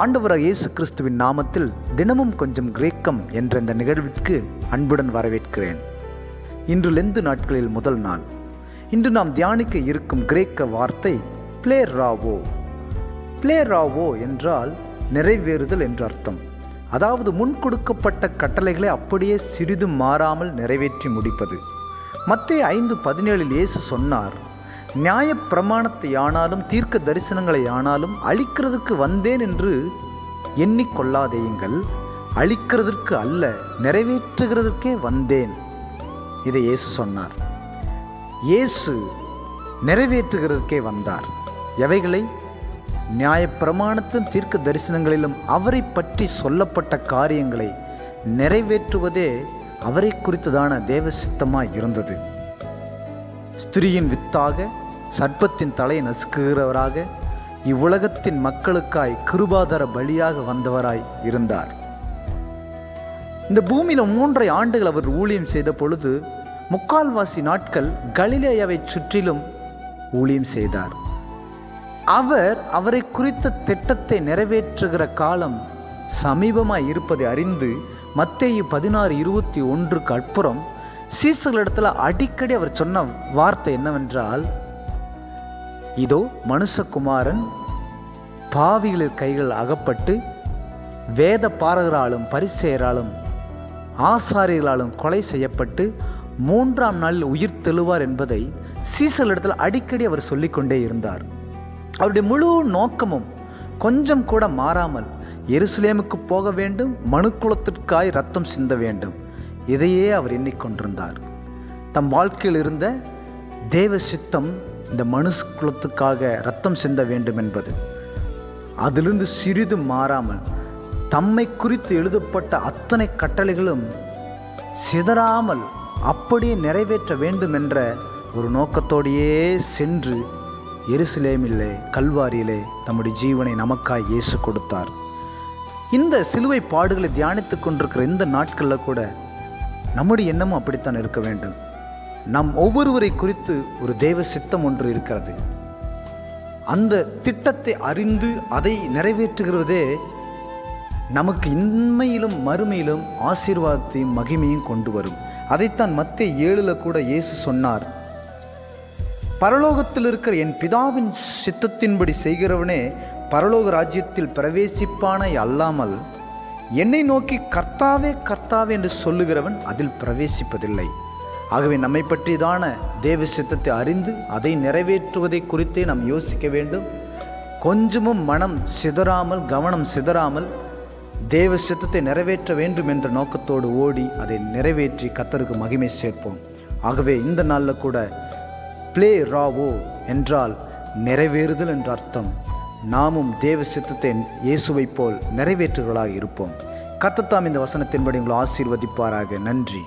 ஆண்டவராக இயேசு கிறிஸ்துவின் நாமத்தில் தினமும் கொஞ்சம் கிரேக்கம் என்ற இந்த நிகழ்விற்கு அன்புடன் வரவேற்கிறேன். இன்று லெந்து நாட்களில் முதல் நாள். இன்று நாம் தியானிக்க இருக்கும் கிரேக்க வார்த்தை பிளேராவோ. பிளேராவோ என்றால் நிறைவேறுதல் என்று அர்த்தம். அதாவது முன் கொடுக்கப்பட்ட கட்டளைகளை அப்படியே சிறிதும் மாறாமல் நிறைவேற்றி முடிப்பது. மத்தேயு 5:17 இயேசு சொன்னார், நியாயப்பிரமாணத்தை ஆனாலும் தீர்க்க தரிசனங்களை ஆனாலும் அழிக்கிறதுக்கு வந்தேன் என்று எண்ணிக்கொள்ளாதேயுங்கள், அழிக்கிறதற்கு அல்ல நிறைவேற்றுகிறதற்கே வந்தேன். இதை இயேசு சொன்னார். இயேசு நிறைவேற்றுகிறதற்கே வந்தார். எவைகளை? நியாயப்பிரமாணத்திலும் தீர்க்க தரிசனங்களிலும் அவரை பற்றி சொல்லப்பட்ட காரியங்களை நிறைவேற்றுவதே அவரை குறித்ததான தேவ சித்தமாய் இருந்தது. ஸ்திரீயின் வித்தாக சர்ப்பத்தின் தலையை நசுக்குகிறவராக இவ்வுலகத்தின் மக்களுக்காய் கிருபாதர பலியாக வந்தவராய் இருந்தார். இந்த பூமியில் 3.5 ஆண்டுகள் அவர் ஊழியம் செய்த பொழுது 3/4 நாட்கள் கலிலேயாவை சுற்றிலும் ஊழியம் செய்தார். அவரை குறித்த திட்டத்தை நிறைவேற்றுகிற காலம் சமீபமாய் இருப்பதை அறிந்து மத்தேயு 16:21 அப்புறம் சீசர்களிடத்தில் அடிக்கடி அவர் சொன்ன வார்த்தை என்னவென்றால், இதோ மனுஷகுமாரன் பாவிகளின் கைகள் அகப்பட்டு வேத பாரகராலும் பரிசேயராலும் ஆசாரியர்களாலும் கொலை செய்யப்பட்டு 3ஆம் நாளில் உயிர் தெழுவார் என்பதை சீசர்களிடத்தில் அடிக்கடி அவர் சொல்லிக்கொண்டே இருந்தார். அவருடைய முழு நோக்கமும் கொஞ்சம் கூட மாறாமல் எருசலேமுக்கு போக வேண்டும், மனுக்குலத்திற்காய் ரத்தம் சிந்த வேண்டும், இதையே அவர் எண்ணிக்கொண்டிருந்தார். தம் வாழ்க்கையில் இருந்த தேவ சித்தம் இந்த மனுக்குலத்துக்காக ரத்தம் சிந்த வேண்டும் என்பது. அதிலிருந்து சிறிதும் மாறாமல் தம்மை குறித்து எழுதப்பட்ட அத்தனை கட்டளைகளும் சிதறாமல் அப்படியே நிறைவேற்ற வேண்டும் என்ற ஒரு நோக்கத்தோடையே சென்று எருசலேமிலே கல்வாரியிலே தம்முடைய ஜீவனை நமக்காய் இயேசு கொடுத்தார். இந்த சிலுவை பாடுகளை தியானித்து கொண்டிருக்கிற இந்த நாட்களில் கூட நம்முடைய எண்ணமும் அப்படித்தான் இருக்க வேண்டும். நம் ஒவ்வொருவரை குறித்து ஒரு தெய்வ சித்தம் ஒன்று இருக்கிறது. அந்த திட்டத்தை அறிந்து அதை நிறைவேற்றுகிறதே நமக்கு இன்மையிலும் மறுமையிலும் ஆசீர்வாதத்தையும் மகிமையும் கொண்டு வரும். அதைத்தான் மத்தேயு 7 கூட இயேசு சொன்னார், பரலோகத்தில் இருக்கிற என் பிதாவின் சித்தத்தின்படி செய்கிறவனே பரலோக ராஜ்யத்தில் பிரவேசிப்பானே அல்லாமல் என்னை நோக்கி கர்த்தாவே கர்த்தாவே என்று சொல்லுகிறவன் அதில் பிரவேசிப்பதில்லை. ஆகவே நம்மை பற்றிதான தேவ சித்தத்தை அறிந்து அதை நிறைவேற்றுவதை குறித்தே நாம் யோசிக்க வேண்டும். கொஞ்சமும் மனம் சிதறாமல் கவனம் சிதறாமல் தேவ சித்தத்தை நிறைவேற்ற வேண்டும் என்ற நோக்கத்தோடு ஓடி அதை நிறைவேற்றி கர்த்தருக்கு மகிமை சேர்ப்போம். ஆகவே இந்த நாளில் கூட பிளேராவோ என்றால் நிறைவேறுதல் என்ற அர்த்தம். நாமும் தேவ சித்தத்தை இயேசுவை போல் நிறைவேற்றுகளாக இருப்போம். கர்த்தர் தாம் இந்த வசனத்தின்படி உங்களை ஆசீர்வதிப்பாராக. நன்றி.